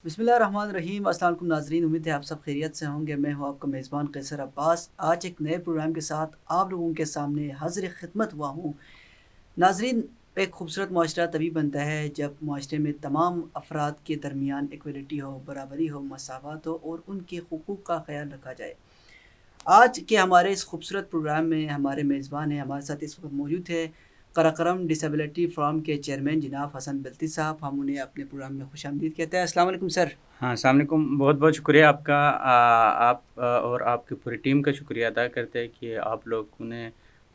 بسم اللہ الرحمن الرحیم۔ السلام علیکم ناظرین، امید ہے آپ سب خیریت سے ہوں گے۔ میں ہوں آپ کا میزبان قیصر عباس، آج ایک نئے پروگرام کے ساتھ آپ لوگوں کے سامنے حاضر خدمت ہوا ہوں۔ ناظرین، ایک خوبصورت معاشرہ تبھی بنتا ہے جب معاشرے میں تمام افراد کے درمیان ایکویلٹی ہو، برابری ہو، مساوات ہو اور ان کے حقوق کا خیال رکھا جائے۔ آج کے ہمارے اس خوبصورت پروگرام میں ہمارے میزبان ہیں، ہمارے ساتھ اس وقت موجود ہے قراقرم ڈسیبلٹی فورم کے چیئرمین جناب حسن بلتی صاحب۔ ہم انہیں اپنے پروگرام میں خوش آمدید کہتے ہیں۔ السلام علیکم سر۔ ہاں، السلام علیکم۔ بہت بہت شکریہ آپ کا۔ آپ اور آپ کی پوری ٹیم کا شکریہ ادا کرتے ہیں کہ آپ لوگوں نے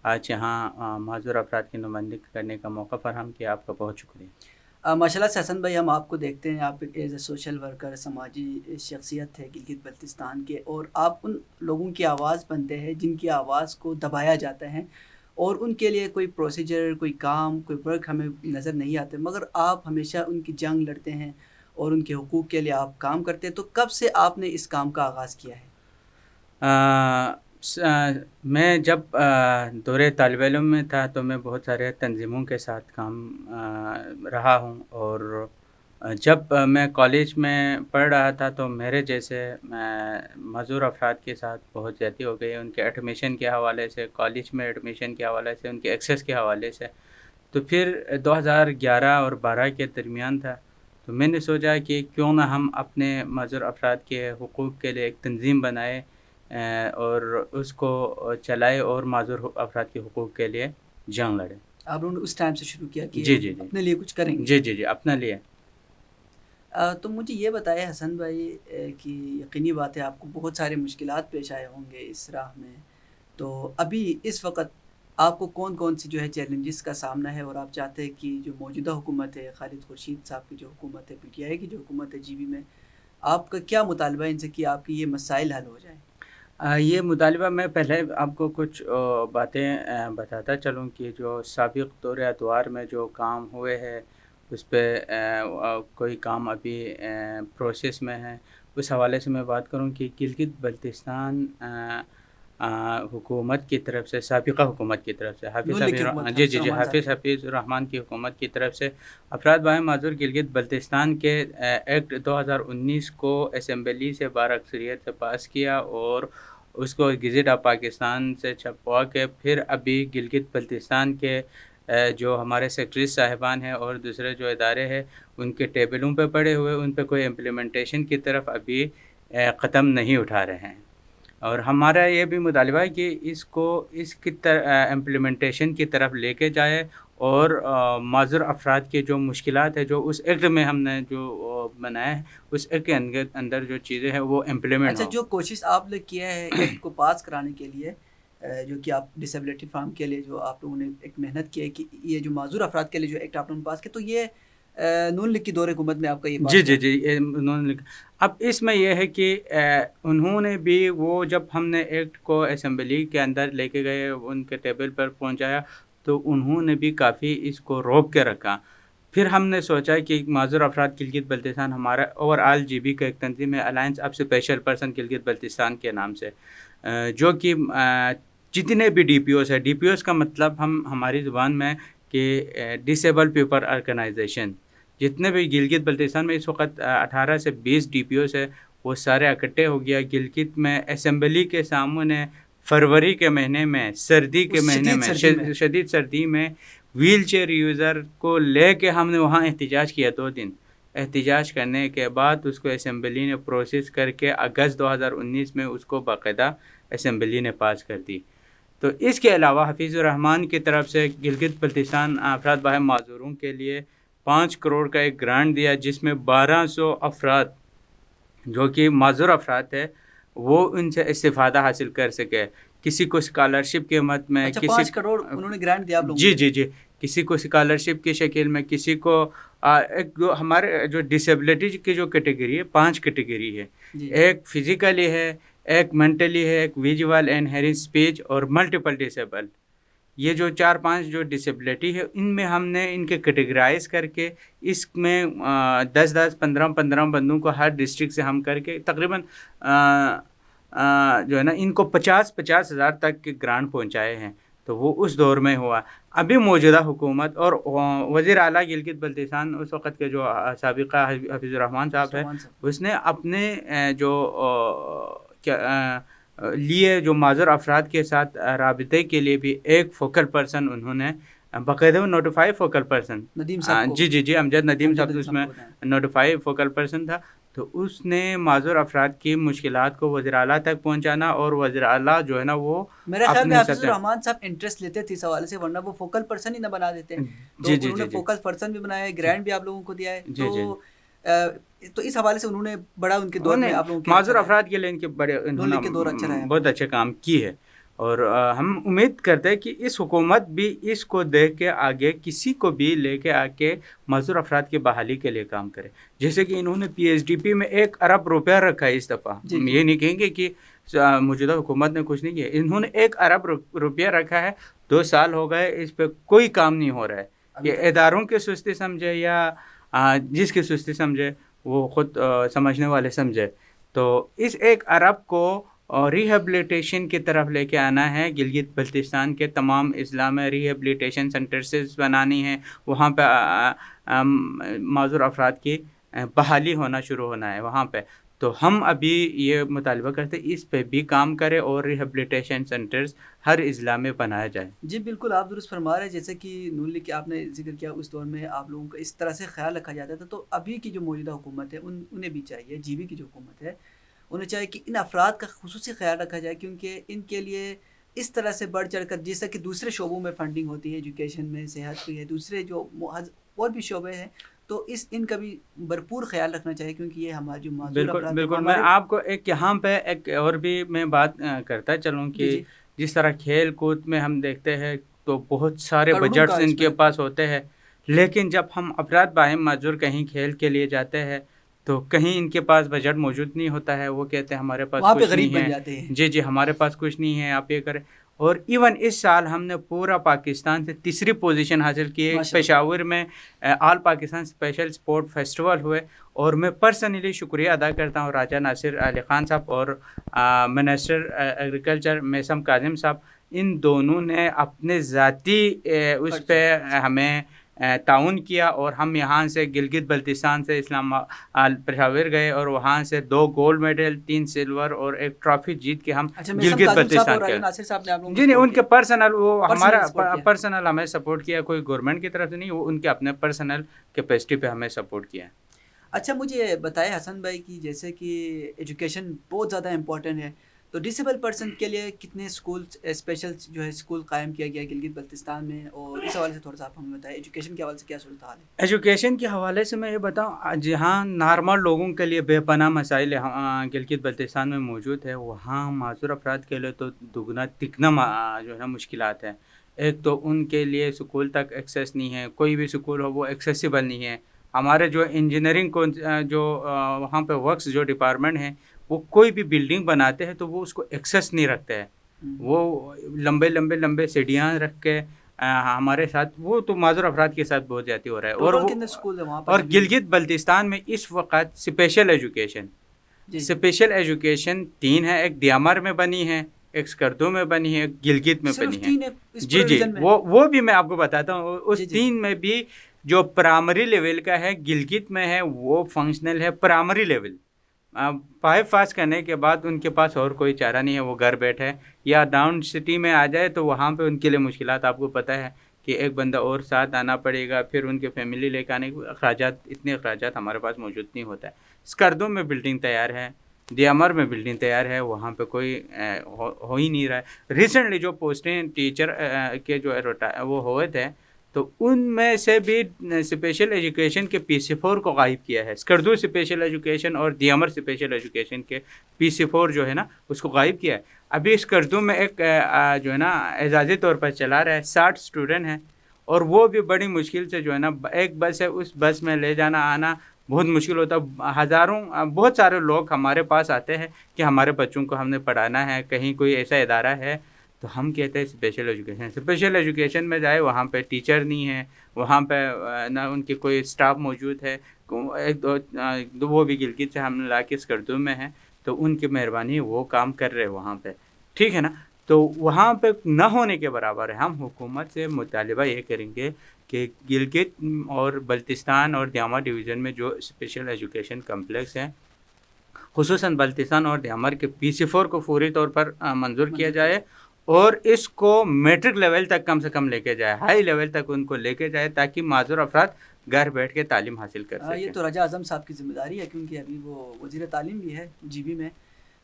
آج یہاں معذور افراد کی نمائندگی کرنے کا موقع فراہم کیا۔ آپ کا بہت شکریہ۔ ماشاء اللہ سے حسن بھائی، ہم آپ کو دیکھتے ہیں، آپ ایک ایز اے سوشل ورکر، سماجی شخصیت ہے گلگت بلتستان کے، اور آپ ان لوگوں کی آواز بنتے ہیں جن کی آواز کو دبایا جاتا ہے اور ان کے لیے کوئی پروسیجر، کوئی کام، کوئی ورک ہمیں نظر نہیں آتے، مگر آپ ہمیشہ ان کی جنگ لڑتے ہیں اور ان کے حقوق کے لیے آپ کام کرتے ہیں۔ تو کب سے آپ نے اس کام کا آغاز کیا ہے؟ میں جب دورے طالب علم میں تھا تو میں بہت سارے تنظیموں کے ساتھ کام رہا ہوں، اور جب میں کالج میں پڑھ رہا تھا تو میرے جیسے معذور افراد کے ساتھ بہت زیادتی ہو گئی، ان کے ایڈمیشن کے حوالے سے، کالج میں ایڈمیشن کے حوالے سے، ان کے ایکسیس کے حوالے سے۔ تو پھر 2011 اور 12 کے درمیان تھا، تو میں نے سوچا کہ کیوں نہ ہم اپنے معذور افراد کے حقوق کے لیے ایک تنظیم بنائے اور اس کو چلائے اور معذور افراد کے حقوق کے لیے جنگ لڑے۔ آپ لوگوں نے اس ٹائم سے شروع کیا کہ جی جی جی اپنے لیے کچھ کریں گے؟ جی جی جی اپنا لیے۔ تو مجھے یہ بتائیں حسن بھائی کہ یقینی بات ہے آپ کو بہت سارے مشکلات پیش آئے ہوں گے اس راہ میں، تو ابھی اس وقت آپ کو کون کون سی جو ہے چیلنجز کا سامنا ہے، اور آپ چاہتے ہیں کہ جو موجودہ حکومت ہے، خالد خورشید صاحب کی جو حکومت ہے، پی ٹی آئی کی جو حکومت ہے جی بی میں، آپ کا کیا مطالبہ ہے ان سے کہ آپ کی یہ مسائل حل ہو جائیں؟ یہ مطالبہ میں پہلے آپ کو کچھ باتیں بتاتا چلوں کہ جو سابق دور ادوار میں جو کام ہوئے ہیں اس پہ کوئی کام ابھی پروسیس میں ہے، اس حوالے سے میں بات کروں کہ گلگت بلتستان حکومت کی طرف سے، سابقہ حکومت کی طرف سے، حافظ نون لیگ کی حفیظ حکومت، جی جی حافظ جی الرحمان صاحب حافظ کی۔ حفیظ الرحمان کی حکومت کی طرف سے افراد باہیں معذور گلگت بلتستان کے ایکٹ 2019 کو اسمبلی سے بار اکثریت سے پاس کیا، اور اس کو گزٹ آف پاکستان سے چھپوا کے پھر ابھی گلگت بلتستان کے جو ہمارے سیکٹری صاحبان ہیں اور دوسرے جو ادارے ہیں ان کے ٹیبلوں پہ پڑے ہوئے، ان پہ کوئی امپلیمنٹیشن کی طرف ابھی قدم نہیں اٹھا رہے ہیں۔ اور ہمارا یہ بھی مطالبہ ہے کہ اس کی امپلیمنٹیشن کی طرف لے کے جائے، اور معذور افراد کے جو مشکلات ہیں، جو اس ایکٹ میں ہم نے جو بنایا ہے، اس ایکٹ کے اندر جو چیزیں ہیں وہ امپلیمنٹ اچھا، ہوں۔ جو کوشش آپ نے کیا ہے ایکٹ کو پاس کرانے کے لیے، جو کہ آپ ڈسیبلٹی فارم کے لیے جو آپ لوگوں نے ایک محنت کی ہے کہ یہ جو معذور افراد کے لیے جو ایکٹ آپ لوگوں نے پاس کیا، تو یہ نون لیگ کی دور حکومت میں آپ کا یہ جی پاس جی ہوا؟ جی انہوں نے اب اس میں یہ ہے کہ انہوں نے بھی وہ جب ہم نے ایکٹ کو اسمبلی کے اندر لے کے گئے، ان کے ٹیبل پر پہنچایا، تو انہوں نے بھی کافی اس کو روک کے رکھا۔ پھر ہم نے سوچا کہ معذور افراد گلگت بلتستان ہمارا اوور آل جی بی کا ایک تنظیم ہے، alliance of special person Gilgit Baltistan کے نام سے، جو کہ جتنے بھی ڈی پی اوز ہے، ڈی پی اوز کا مطلب ہماری زبان میں کہ ڈسیبل پیپل آرگنائزیشن، جتنے بھی گلگت بلتستان میں اس وقت 18 سے 20 ڈی پی اوز ہے، وہ سارے اکٹھے ہو گیا گلگت میں اسمبلی کے سامنے فروری کے مہینے میں، سردی کے اس مہینے شدید میں، سردی میں؟ شدید سردی میں ویل چیئر یوزر کو لے کے ہم نے وہاں احتجاج کیا 2 دن۔ احتجاج کرنے کے بعد اس کو اسمبلی نے پروسیس کر کے اگست 2019 میں اس کو باقاعدہ اسمبلی نے پاس کر دی۔ تو اس کے علاوہ حفیظ الرحمان کی طرف سے گلگت بلتستان افراد باہیں معذوروں کے لیے 5 کروڑ کا ایک گرانٹ دیا، جس میں 1200 افراد جو کہ معذور افراد ہے وہ ان سے استفادہ حاصل کر سکے۔ کسی کو اسکالرشپ کے مد میں، اچھا، کسی 5 کروڑ انہوں نے گرانٹ دیا آپ لوگوں جی کو؟ جی جی کسی کو اسکالرشپ کی شکل میں، کسی کو ایک جو ہمارے جو ڈسیبلٹی کی جو کیٹیگری ہے، 5 کیٹیگری ہے، جی ایک فزیکلی ہے، ایک مینٹلی ہے، ایک ویژول اینڈ ہیئرنگ اسپیچ، اور ملٹیپل ڈسیبل۔ یہ جو 4-5 جو ڈسیبلٹی ہے، ان میں ہم نے ان کے کیٹیگرائز کر کے اس میں 10-10 15-15 بندوں کو ہر ڈسٹرکٹ سے ہم کر کے تقریباً جو ہے نا ان کو 50,000 تک کے گرانٹ پہنچائے ہیں۔ تو وہ اس دور میں ہوا. ابھی موجودہ حکومت اور وزیر اعلیٰ گلگت بلتستان اس وقت کے جو سابقہ حفیظ الرحمان صاحب ہے، اس نے اپنے جو لیے جو معذور افراد کے ساتھ رابطے کے لیے بھی ایک فوکل پرسن انہوں نے باقاعدہ نوٹیفائی فوکل پرسن ندیم صاحب کو. جی امجد ندیم صاحب اس میں نوٹیفائی فوکل پرسن تھا. تو اس نے معذور افراد کی مشکلات کو وزیر اعلیٰ تک پہنچانا، اور وزیر اعلیٰ جو ہے نا وہ میرے خیال میں حفیظ الرحمان صاحب انٹرسٹ لیتے تھے اس حوالے سے، ورنہ وہ فوکل پرسن ہی نہ بنا دیتے. تو انہوں نے فوکل پرسن بھی بنایا ہے، گرانٹ بھی آپ لوگوں کو دیا ہے. تو اس حوالے سے انہوں نے بڑا ان کے دور میں آپ لوگوں کے معذور افراد کے لیے ان کے بڑے بہت اچھے کام کی ہے. اور ہم امید کرتے ہیں کہ اس حکومت بھی اس کو دیکھ کے آگے کسی کو بھی لے کے آ کے معذور افراد کی بحالی کے لیے کام کرے. جیسے کہ انہوں نے پی ایس ڈی پی میں 1 ارب روپیہ رکھا ہے اس دفعہ. یہ نہیں کہیں گے کہ موجودہ حکومت نے کچھ نہیں کیا، انہوں نے 1 ارب روپیہ رکھا ہے. 2 سال ہو گئے، اس پہ کوئی کام نہیں ہو رہا ہے. یہ اداروں کی سستی سمجھے یا جس کی سستی سمجھے وہ خود سمجھنے والے سمجھے. تو اس 1 ارب کو ریہیبلیٹیشن کی طرف لے کے آنا ہے. گلگت بلتستان کے تمام اضلاع میں ریہیبلیٹیشن سینٹرز بنانی ہے، وہاں پہ معذور افراد کی بحالی ہونا شروع ہونا ہے وہاں پہ. تو ہم ابھی یہ مطالبہ کرتے ہیں اس پہ بھی کام کرے اور ریہیبلیٹیشن سینٹرز ہر اضلاع میں بنایا جائے. جی بالکل آپ درست فرما رہے ہیں. جیسے کہ نون لیگ کے آپ نے ذکر کیا، اس دور میں آپ لوگوں کا اس طرح سے خیال رکھا جاتا تھا. تو ابھی کی جو موجودہ حکومت ہے انہیں بھی چاہیے، جی بی کی جو حکومت ہے انہیں چاہیے کہ ان افراد کا خصوصی خیال رکھا جائے، کیونکہ ان کے لیے اس طرح سے بڑھ چڑھ کر جیسا کہ دوسرے شعبوں میں فنڈنگ ہوتی ہے، ایجوکیشن میں، صحت کی ہے، دوسرے جو اور بھی شعبے ہیں، تو ان کا بھی بھرپور خیال رکھنا چاہیے، کیونکہ یہ ہمارے جو معذور افراد بالکل. میں آپ کو ایک یہاں پہ ایک اور بھی میں بات کرتا چلوں کہ جس طرح کھیل کود میں ہم دیکھتے ہیں تو بہت سارے بجٹس ان کے پاس ہوتے ہیں، لیکن جب ہم افراد باہم معذور کہیں کھیل کے لیے جاتے ہیں تو کہیں ان کے پاس بجٹ موجود نہیں ہوتا ہے. وہ کہتے ہیں ہمارے پاس کچھ نہیں ہے. جی ہمارے پاس کچھ نہیں ہے، آپ یہ کریں. اور ایون اس سال ہم نے پورا پاکستان سے 3ری پوزیشن حاصل کی ہے. پشاور میں آل پاکستان اسپیشل اسپورٹ فیسٹیول ہوئے، اور میں پرسنلی شکریہ ادا کرتا ہوں راجہ ناصر علی خان صاحب اور منسٹر ایگریکلچر میثم کاظم صاحب. ان دونوں نے اپنے ذاتی اس پہ ہمیں تعاون کیا، اور ہم یہاں سے گلگت بلتستان سے اسلام پشاور گئے، اور وہاں سے 2 گولڈ میڈل، 3 سلور اور 1 ٹرافی جیت کے ہم گلگت بلتستان کے. جی نہیں، ان کے پرسنل وہ ہمارا پرسنل ہمیں سپورٹ کیا، کوئی گورنمنٹ کی طرف سے نہیں، وہ ان کے اپنے پرسنل کیپیسٹی پہ ہمیں سپورٹ کیا. اچھا مجھے بتائے حسن بھائی کہ جیسے کہ ایجوکیشن بہت زیادہ امپورٹنٹ ہے، تو ڈسیبل پرسن کے لیے کتنے اسکول اسپیشل جو ہے اسکول قائم کیا گیا ہے گلگت بلتستان میں، اور اس حوالے سے تھوڑا سا آپ ہمیں بتائیں ایجوکیشن کے حوالے سے کیا صورتحال ہے؟ ایجوکیشن کے حوالے سے میں یہ بتاؤں، جہاں نارمل لوگوں کے لیے بے پناہ مسائل گلگت بلتستان میں موجود ہے، وہاں معذور افراد کے لیے تو دگنا تگنا جو ہے نا مشکلات ہیں. ایک تو ان کے لیے سکول تک ایکسیس نہیں ہے، کوئی بھی سکول ہو وہ ایکسیسیبل نہیں ہے. ہمارے جو انجینئرنگ کو جو وہاں پہ ورکس جو ڈپارٹمنٹ ہیں، وہ کوئی بھی بلڈنگ بناتے ہیں تو وہ اس کو ایکسیس نہیں رکھتے ہیں. وہ لمبے سیڑھیاں رکھ کے ہمارے ساتھ، وہ تو معذور افراد کے ساتھ بہت زیادتی ہو رہا ہے. اور گلگت بلتستان میں اس وقت اسپیشل ایجوکیشن 3 ہے. ایک دیامر میں بنی ہے، ایک اسکردو میں بنی ہے، ایک گلگت میں بنی ہے. جی وہ بھی میں آپ کو بتاتا ہوں. اس 3 میں بھی جو پرائمری لیول کا ہے گلگت میں ہے، وہ فنکشنل ہے پرائمری لیول. 5 پاس کرنے کے بعد ان کے پاس اور کوئی چارہ نہیں ہے، وہ گھر بیٹھے. یا ڈاؤن سٹی میں آ جائے تو وہاں پہ ان کے لیے مشکلات آپ کو پتہ ہے کہ ایک بندہ اور ساتھ آنا پڑے گا، پھر ان کے فیملی لے کے آنے کے اتنے اخراجات ہمارے پاس موجود نہیں ہوتا ہے. اسکردو میں بلڈنگ تیار ہے، دیامر میں بلڈنگ تیار ہے، وہاں پہ کوئی ہو ہی نہیں رہا ہے. ریسنٹلی جو پوسٹیں ٹیچر کے جو وہ ہوئے تھے، تو ان میں سے بھی اسپیشل ایجوکیشن کے PC4 کو غائب کیا ہے. اسکردو اسپیشل ایجوکیشن اور دیامر اسپیشل ایجوکیشن کے PC4 جو ہے نا اس کو غائب کیا ہے. ابھی اسکردو میں ایک جو ہے نا اعزازی طور پر چلا رہا ہے، 60 اسٹوڈنٹ ہیں، اور وہ بھی بڑی مشکل سے جو ہے نا ایک بس ہے، اس بس میں لے جانا آنا بہت مشکل ہوتا ہے. بہت سارے لوگ ہمارے پاس آتے ہیں کہ ہمارے بچوں کو ہم نے پڑھانا ہے، کہیں کوئی ایسا ادارہ ہے، تو ہم کہتے ہیں اسپیشل ایجوکیشن میں جائے. وہاں پہ ٹیچر نہیں ہے، وہاں پہ نہ ان کی کوئی اسٹاف موجود ہے. ایک دو وہ بھی گلگت سے ہم لا کے اسکردو میں ہیں، تو ان کی مہربانی وہ کام کر رہے وہاں پہ، ٹھیک ہے نا. تو وہاں پہ نہ ہونے کے برابر ہے. ہم حکومت سے مطالبہ یہ کریں گے کہ گلگت اور بلتستان اور دیامار ڈویژن میں جو اسپیشل ایجوکیشن کمپلیکس ہیں، خصوصاً بلتستان اور دیامار کے PC4 کو فوری طور پر منظور کیا جائے اور اس کو میٹرک لیول تک کم سے کم لے کے جائے، ہائی لیول تک ان کو لے کے جائے، تاکہ معذور افراد گھر بیٹھ کے تعلیم حاصل کر سکیں. یہ تو رجا اعظم صاحب کی ذمہ داری ہے، کیونکہ ابھی وہ وزیر تعلیم بھی ہے GB میں،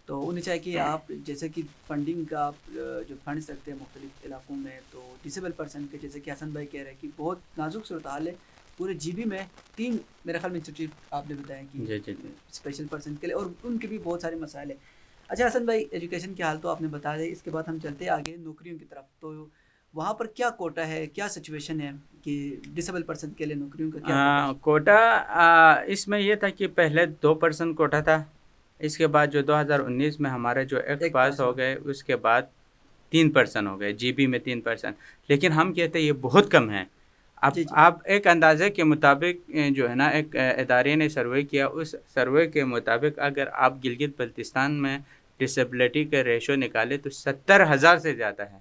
تو انہیں چاہیے کہ آپ جیسے کہ فنڈنگ کا آپ جو فنڈس رکھتے ہیں مختلف علاقوں میں، تو ڈسیبل پرسن کے، جیسے کہ حسن بھائی کہہ رہے ہیں کہ بہت نازک صورتحال ہے پورے GB میں، 3 میرے خیال میں انسٹیٹیوٹ آپ نے بتایا کہ اسپیشل پرسن کے لیے، اور ان کے بھی بہت سارے مسائل ہیں. اچھا حسن بھائی، ایجوکیشن کی حال تو آپ نے بتا دیا، اس کے بعد ہم چلتے ہیں آگے نوکریوں کی طرف. تو وہاں پر کیا کوٹا ہے، کیا سچویشن ہے کہ ڈسیبل پرسن کے لیے نوکریوں کا کیا کوٹا؟ اس میں یہ تھا کہ پہلے 2% کوٹا تھا، اس کے بعد جو 2019 میں ہمارے جو ایکٹ پاس ہو گئے، اس کے بعد 3% ہو گئے، GB میں 3%. لیکن ہم کہتے ہیں یہ بہت کم ہے. اب آپ ایک اندازے کے مطابق جو ہے نا، ایک ادارے نے سروے کیا، اس سروے کے مطابق اگر آپ گلگت بلتستان میں ڈسیبلٹی کا ریشو نکالے تو 70,000 سے زیادہ ہے.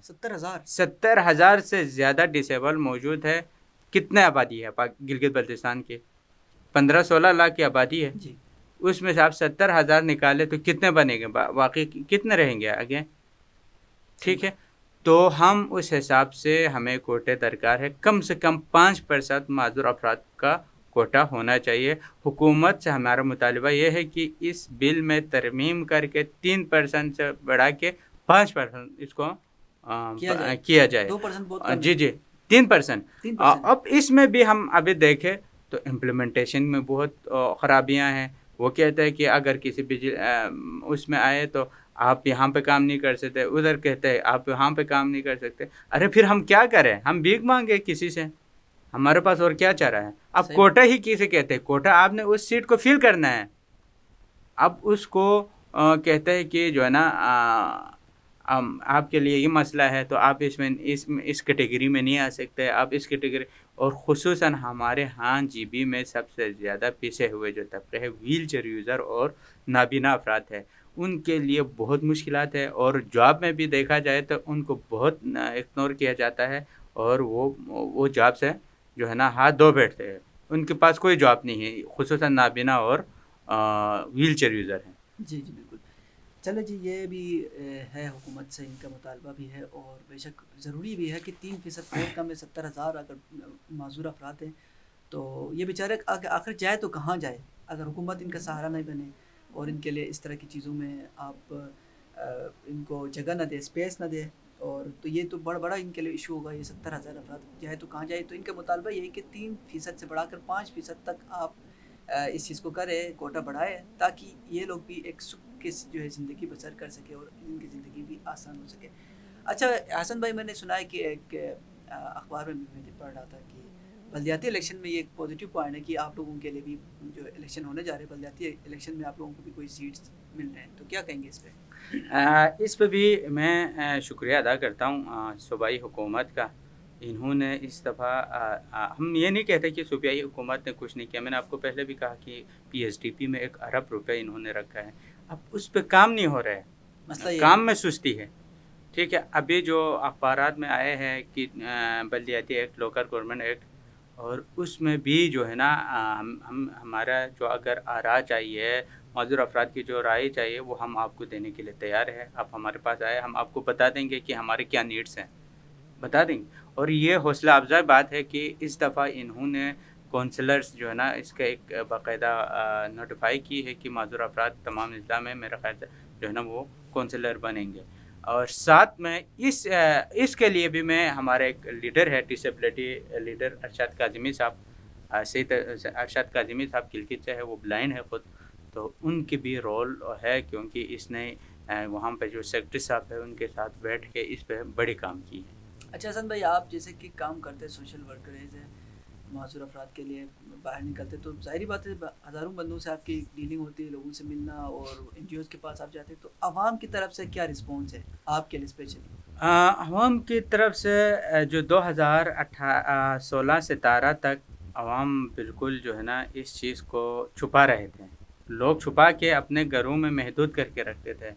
70,000 سے زیادہ ڈسیبل موجود ہے. کتنے آبادی ہے گلگت بلتستان کی؟ 15-16 لاکھ کی آبادی ہے. اس میں سے آپ 70,000 نکالے تو کتنے بنے گے؟ واقعی کتنے رہیں گے آگے؟ ٹھیک ہے، تو ہم اس حساب سے ہمیں کوٹے درکار ہے. کم سے کم 5% معذور افراد کا کوٹا ہونا چاہیے. حکومت سے ہمارا مطالبہ یہ ہے کہ اس بل میں ترمیم کر کے 3% سے بڑھا کے 5% اس کو کیا جائے. 2% جی 3%. اب اس میں بھی ہم ابھی دیکھیں تو امپلیمنٹیشن میں بہت خرابیاں ہیں. وہ کہتے ہیں کہ اگر کسی اس میں آئے تو آپ یہاں پہ کام نہیں کر سکتے، ادھر کہتے ہیں آپ یہاں پہ کام نہیں کر سکتے. ارے پھر ہم کیا کریں؟ ہم بھیک مانگے کسی سے؟ ہمارے پاس اور کیا چارہ ہے؟ اب کوٹا ہی کسے کہتے ہیں؟ کوٹا آپ نے اس سیٹ کو فل کرنا ہے. اب اس کو کہتے ہیں کہ جو ہے نا آپ کے لیے یہ مسئلہ ہے تو آپ اس کیٹیگری میں نہیں آ سکتے، آپ اس کیٹیگری. اور خصوصاً ہمارے ہاں GB میں سب سے زیادہ پیچھے ہوئے جو طبقے ہیں ویل چیئر یوزر اور نابینا افراد ہیں، ان کے لیے بہت مشکلات ہے. اور جاب میں بھی دیکھا جائے تو ان کو بہت اگنور کیا جاتا ہے، اور وہ جاب سے جو ہے نا ہاتھ دھو بیٹھتے ہیں. ان کے پاس کوئی جاب نہیں ہے، خصوصاً نابینا اور ویل چیئر یوزر ہیں. جی بالکل. چلے جی، یہ بھی ہے حکومت سے ان کا مطالبہ بھی ہے، اور بے شک ضروری بھی ہے کہ 3% بہت کم ہے. 70,000 اگر معذور افراد ہیں تو یہ بیچارے آخر جائے تو کہاں جائے اگر حکومت ان کا سہارا نہیں بنے اور ان کے لیے اس طرح کی چیزوں میں آپ ان کو جگہ نہ دے، اسپیس نہ دے. اور تو یہ تو بڑا ان کے لیے ایشو ہوگا. یہ 70,000 افراد جائے تو کہاں جائے. تو ان کا مطالبہ یہ ہے کہ 3% سے بڑھا کر 5% تک آپ اس چیز کو کرے، کوٹا بڑھائے، تاکہ یہ لوگ بھی ایک سکھ کے جو ہے زندگی بسر کر سکے اور ان کی زندگی بھی آسان ہو سکے. اچھا حسن بھائی، میں نے سنا ہے کہ ایک اخبار میں بھی پڑھ رہا تھا کہ بلدیاتی الیکشن میں یہ ایک پازیٹیو پوائنٹ ہے کہ آپ لوگوں کے لیے بھی جو الیکشن ہونے جا رہے ہیں، بلدیاتی الیکشن میں آپ لوگوں کو بھی کوئی سیٹس مل رہے ہیں، تو کیا کہیں گے اس پہ؟ اس پہ بھی میں شکریہ ادا کرتا ہوں صوبائی حکومت کا. انہوں نے اس دفعہ ہم یہ نہیں کہتے کہ صوبائی حکومت نے کچھ نہیں کیا. میں نے آپ کو پہلے بھی کہا کہ PSDP میں 1 ارب روپے انہوں نے رکھا ہے. اب اس پہ کام نہیں ہو رہا ہے، مسئلہ کام میں سستی ہے. ٹھیک ہے، ابھی جو اخبارات میں آئے ہیں کہ بلدیاتی ایکٹ، لوکل گورنمنٹ ایکٹ، اور اس میں بھی جو ہے نا ہمارا جو اگر آراء چاہیے، معذور افراد کی جو رائے چاہیے، وہ ہم آپ کو دینے کے لیے تیار ہے. آپ ہمارے پاس آئے، ہم آپ کو بتا دیں گے کہ ہمارے کیا نیڈس ہیں، بتا دیں گے. اور یہ حوصلہ افزا بات ہے کہ اس دفعہ انہوں نے کونسلرز جو ہے نا اس کا ایک باقاعدہ نوٹیفائی کی ہے کہ معذور افراد تمام اضلاع میں میرا خیال سے جو ہے نا وہ کونسلر بنیں گے. اور ساتھ میں اس کے لیے بھی میں ہمارے ایک لیڈر ہے، ڈسیبلٹی لیڈر ارشاد کاظمی صاحب، سید ارشاد کاظمی صاحب گلگت سے ہے، وہ بلائنڈ ہے خود، تو ان کی بھی رول ہے، کیونکہ اس نے وہاں پہ جو سیکرٹری صاحب ہے ان کے ساتھ بیٹھ کے اس پہ بڑے کام کی ہے. اچھا حسن بھائی، آپ جیسے کہ کام کرتے سوشل ورکرز ہیں، معذور افراد کے لیے باہر نکلتے، تو ظاہری بات ہے ہزاروں بندوں سے آپ کی ڈیلنگ ہوتی ہے، لوگوں سے ملنا، اور NGOز کے پاس آپ جاتے ہیں، تو عوام کی طرف سے کیا رسپانس ہے آپ کے لیے اسپیشلی؟ عوام کی طرف سے جو 2016-17 تک عوام بالکل جو ہے نا اس چیز کو چھپا رہے تھے. لوگ چھپا کے اپنے گھروں میں محدود کر کے رکھتے تھے.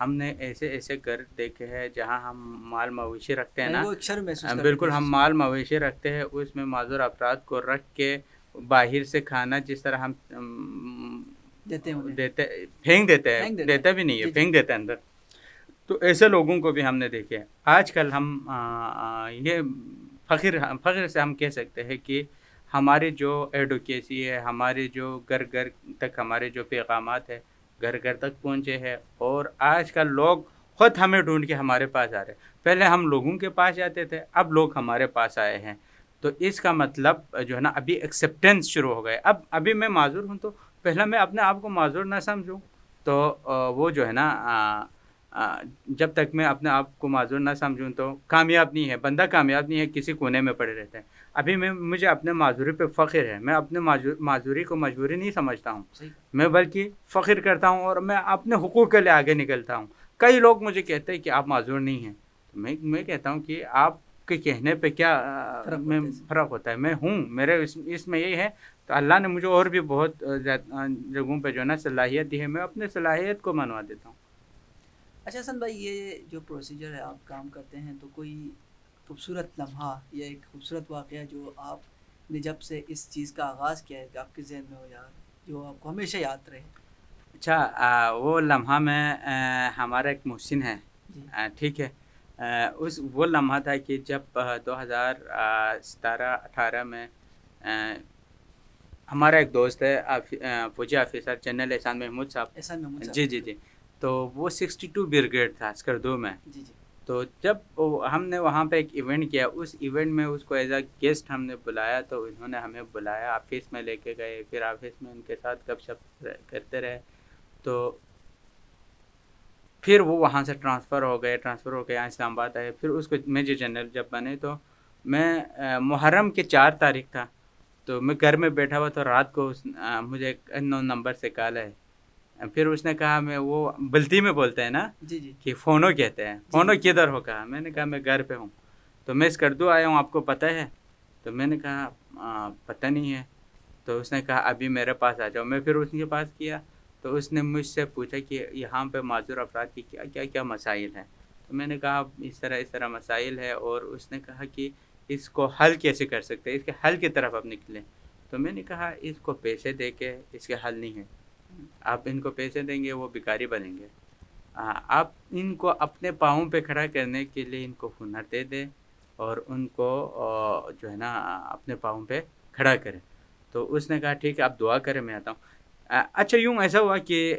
ہم نے ایسے ایسے گھر دیکھے ہیں جہاں ہم مال مویشی رکھتے ہیں نا، وہ ایک شرم محسوس کرتے بالکل ہیں ہم مال مویشی رکھتے ہیں، اس میں معذور افراد کو رکھ کے باہر سے کھانا جس طرح ہم دیتے ہیں انہیں، دیتے پھینک دیتے ہیں، پھینک دیتے دیتا ہیں، بھی نہیں ہے، جی جی پھینک دیتے ہیں اندر. تو ایسے لوگوں کو بھی ہم نے دیکھے. آج کل ہم یہ فخر سے ہم کہہ سکتے ہیں کہ ہماری جو ایڈوکیسی ہے، ہمارے جو گھر گھر تک ہمارے جو پیغامات ہے گھر گھر تک پہنچے ہیں، اور آج کل لوگ خود ہمیں ڈھونڈ کے ہمارے پاس آ رہے ہیں. پہلے ہم لوگوں کے پاس جاتے تھے، اب لوگ ہمارے پاس آئے ہیں. تو اس کا مطلب جو ہے نا ابھی ایکسیپٹینس شروع ہو گئے. ابھی میں معذور ہوں تو پہلا میں اپنے آپ کو معذور نہ سمجھوں تو وہ جو ہے نا جب تک میں اپنے آپ کو معذور نہ سمجھوں تو کامیاب نہیں ہے، بندہ کامیاب نہیں ہے، کسی کونے میں پڑے رہتے ہیں. ابھی مجھے اپنے معذوری پہ فخر ہے، میں اپنے معذوری کو مجبوری نہیں سمجھتا ہوں، میں بلکہ فخر کرتا ہوں اور میں اپنے حقوق کے لیے آگے نکلتا ہوں. کئی لوگ مجھے کہتے ہیں کہ آپ معذور نہیں ہیں، تو میں کہتا ہوں کہ آپ کے کہنے پہ کیا فرق ہوتا ہے. میں ہوں، میرے اس میں یہی ہے. تو اللہ نے مجھے اور بھی بہت جگہوں پہ جو ہے نا صلاحیت دی ہے، میں اپنے صلاحیت کو منوا دیتا ہوں. اچھا حسن بھائی، یہ جو پروسیجر ہے آپ کام کرتے ہیں، تو کوئی خوبصورت لمحہ یا ایک خوبصورت واقعہ جو آپ نے جب سے اس چیز کا آغاز کیا ہے کہ آپ کے ذہن میں ہو یار، جو آپ کو ہمیشہ یاد رہے؟ اچھا، وہ لمحہ میں ہمارا ایک محسن ہے، جی ٹھیک ہے، وہ لمحہ تھا کہ جب 2017-18 میں ہمارا ایک دوست ہے فوجی آفیسر جنرل احسان محمود صاحب. احسان محمود صاحب، جی جی جی. تو وہ 62 بریگیڈ تھا اسکردو میں. جی جی تو جب ہم نے وہاں پہ ایک ایونٹ کیا، اس ایونٹ میں اس کو ایز اے گیسٹ ہم نے بلایا، تو انہوں نے ہمیں بلایا، آفس میں لے کے گئے، پھر آفس میں ان کے ساتھ گپ شپ کرتے رہے. تو پھر وہ وہاں سے ٹرانسفر ہو گئے یہاں اسلام آباد آئے. پھر اس کو میجر جنرل جب بنے تو میں محرم کے 4 تاریخ تھا، تو میں گھر میں بیٹھا ہوا تو رات کو مجھے ایک ان نمبر سے کال ہے. پھر اس نے کہا، میں وہ بلتی میں بولتے ہیں نا جی جی کہ فونو کہتے ہیں، فونو کدھر ہو؟ کہا. میں نے کہا میں گھر پہ ہوں. تو میں اسکردو آیا ہوں، آپ کو پتہ ہے؟ تو میں نے کہا پتہ نہیں ہے. تو اس نے کہا ابھی میرے پاس آ جاؤ. میں پھر اس کے پاس کیا تو اس نے مجھ سے پوچھا کہ یہاں پہ معذور افراد کی کیا مسائل ہیں. تو میں نے کہا اس طرح مسائل ہے، اور اس نے کہا کہ اس کو حل کیسے کر سکتے ہیں، اس کے حل کی طرف آپ نکلیں. تو میں نے کہا اس کو پیسے دے کے اس کے حل نہیں ہے. آپ ان کو پیسے دیں گے وہ بھکاری بنیں گے. آپ ان کو اپنے پاؤں پہ کھڑا کرنے کے لیے ان کو ہنر دے دیں اور ان کو جو ہے نا اپنے پاؤں پہ کھڑا کریں. تو اس نے کہا ٹھیک ہے آپ دعا کریں، میں آتا ہوں. اچھا یوں ایسا ہوا کہ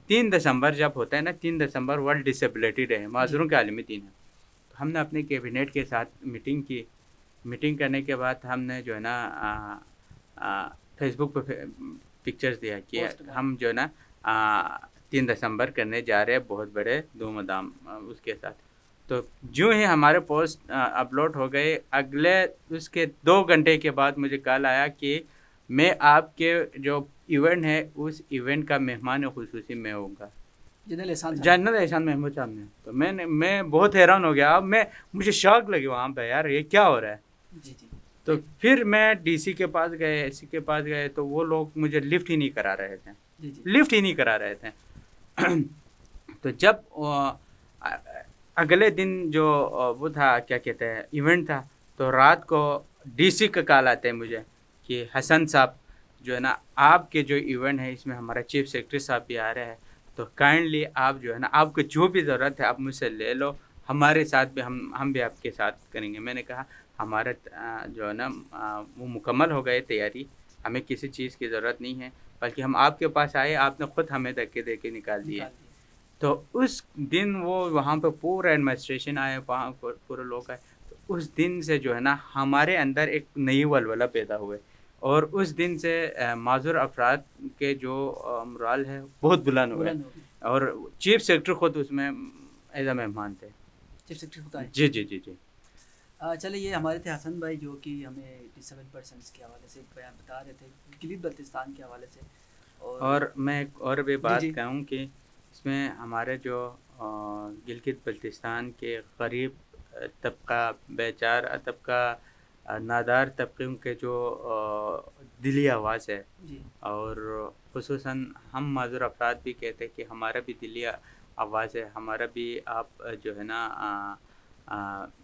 3 دسمبر جب ہوتا ہے نا، 3 دسمبر ورلڈ ڈسیبلٹی ڈے ہے، معذوروں کے عالمی دن ہے. تو ہم نے اپنے کیبنیٹ کے ساتھ میٹنگ کی. میٹنگ کرنے کے بعد ہم نے جو ہے نا فیس بک پہ پکچرز دیا کہ ہم جو ہے نا 3 دسمبر کرنے جا رہے ہیں بہت بڑے دھوم دھام اس کے ساتھ. تو جو ہی ہمارے پوسٹ اپلوڈ ہو گئے، اگلے اس کے 2 گھنٹے کے بعد مجھے کال آیا کہ میں آپ کے جو ایونٹ ہے اس ایونٹ کا مہمان خصوصی میں ہوں گا، جنرل احسان محمود صاحب نے. تو میں بہت حیران ہو گیا. مجھے شاک لگی وہاں پہ، یار یہ کیا ہو رہا ہے. جی جی. تو پھر میں ڈی سی کے پاس گئے، اے سی کے پاس گئے، تو وہ لوگ مجھے لفٹ ہی نہیں کرا رہے تھے. جی جی. لفٹ ہی نہیں کرا رہے تھے. تو جب اگلے دن جو وہ تھا کیا کہتے ہیں ایونٹ تھا، تو رات کو ڈی سی کا کال آتے ہیں مجھے کہ حسن صاحب جو ہے نا آپ کے جو ایونٹ ہے اس میں ہمارا چیف سیکرٹری صاحب بھی آ رہے ہیں، تو کائنڈلی آپ جو ہے نا آپ کو جو بھی ضرورت ہے آپ مجھ سے لے لو، ہمارے ساتھ بھی ہم بھی آپ کے ساتھ کریں گے. میں نے کہا ہمارا جو ہے نا وہ مکمل ہو گئے تیاری، ہمیں کسی چیز کی ضرورت نہیں ہے، بلکہ ہم آپ کے پاس آئے، آپ نے خود ہمیں دھکے دے کے نکال دیے. تو اس دن وہ وہاں پہ پورا ایڈمنسٹریشن آئے، وہاں پورے لوگ آئے. تو اس دن سے جو ہے نا ہمارے اندر ایک نئی ولولہ پیدا ہوئے، اور اس دن سے معذور افراد کے جو مرال ہے بہت بلند ہوئے. اور چیف سیکرٹری خود اس میں ایز اے مہمان تھے. چیف سیکرٹری خود آئے. جی جی جی جی. چلے یہ ہمارے تھے حسن بھائی جو کہ ہمیں 87% کے حوالے سے بیان بتا رہے تھے گلگت بلتستان کے حوالے سے. اور میں ایک اور بھی بات کہوں کہ اس میں ہمارے جو گلگت بلتستان کے غریب طبقہ، بیچار طبقہ، نادار طبقوں کے جو دلی آواز ہے، اور خصوصاً ہم معذور افراد بھی کہتے ہیں کہ ہمارا بھی دلی آواز ہے. ہمارا بھی آپ جو ہے نا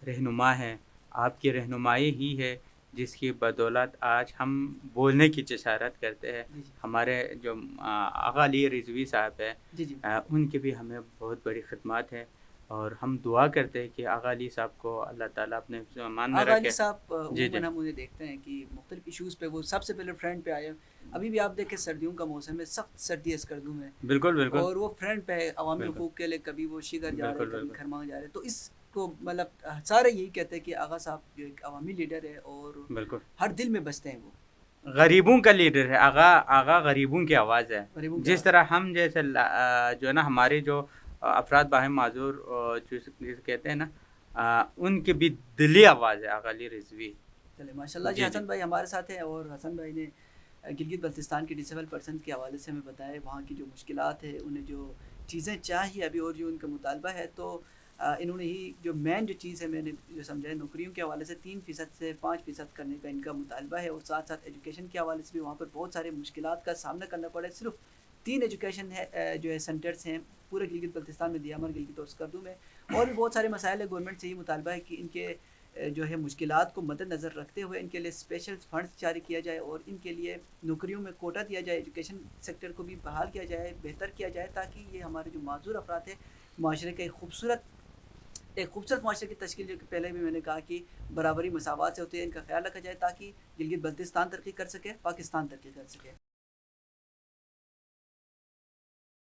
رہنما ہے. آپ کی رہنمائی ہی ہے جس کی بدولت آج ہم بولنے کی جسارت کرتے ہیں. جی جی ہمارے جو آغا علی رضوی صاحب ہیں جی جی ان کی بھی ہمیں بہت بڑی خدمات ہیں اور ہم دعا کرتے ہیں کہ آغا علی صاحب کو اللہ تعالیٰ اپنے حفظ و امان میں آغا علی رکھے. صاحب جی جی عموماً ہم انہیں دیکھتے ہیں کہ مختلف ایشوز پہ وہ سب سے پہلے فرنٹ پہ آئے. ابھی بھی آپ دیکھیں سردیوں کا موسم ہے, سخت سردی ہے اسکردو میں, بالکل بالکل اور وہ فرنٹ پہ عوامی بالکل حقوق کے لیے کبھی وہ شگر جا رہے ہیں, بالکل کبھی بالکل کھرمانگ جا رہے ہیں. تو اس کو مطلب سارے یہی کہتے ہیں کہ آغا صاحب جو ایک عوامی لیڈر ہے اور بالکل ہر دل میں بستے ہیں. وہ غریبوں کا لیڈر ہے. آغا غریبوں کی آواز ہے. غریبوں کی جس آواز. طرح ہم جیسے جو ہے نا ہمارے جو افراد باہم معذور جو کہتے ہیں نا ان کی بھی دلی آواز ہے آغا علی رضوی. چلے ماشاء اللہ. جی حسن بھائی ہمارے ساتھ ہیں, اور حسن بھائی نے گلگت بلتستان کے ڈسیبل پرسنز کے حوالے سے ہمیں بتایا وہاں کی جو مشکلات ہے, انہیں جو چیزیں چاہیے ابھی اور جو ان کا مطالبہ ہے. تو انہوں نے ہی جو مین جو چیز ہے میں نے جو سمجھا ہے, نوکریوں کے حوالے سے 3% سے 5% کرنے کا ان کا مطالبہ ہے, اور ساتھ ساتھ ایجوکیشن کے حوالے سے بھی وہاں پر بہت سارے مشکلات کا سامنا کرنا پڑا ہے. صرف 3 ایجوکیشن ہے جو ہے سینٹرز ہیں پورے گلگت بلتستان میں, دیامر, گلگت اور اسکردو میں. اور بھی بہت سارے مسائل ہے. گورنمنٹ سے یہ مطالبہ ہے کہ ان کے جو ہے مشکلات کو مد نظر رکھتے ہوئے ان کے لیے اسپیشل فنڈز جاری کیا جائے, اور ان کے لیے نوکریوں میں کوٹا دیا جائے, ایجوکیشن سیکٹر کو بھی بحال کیا جائے, بہتر کیا جائے, تاکہ یہ ہمارے جو معذور افراد ہیں معاشرے کا ایک خوبصورت معاشرے کی تشکیل, جو کہ پہلے بھی میں نے کہا کہ برابری مساوات سے ہوتی ہے, ان کا خیال رکھا جائے تاکہ گلگت بلتستان ترقی کر سکے, پاکستان ترقی کر سکے.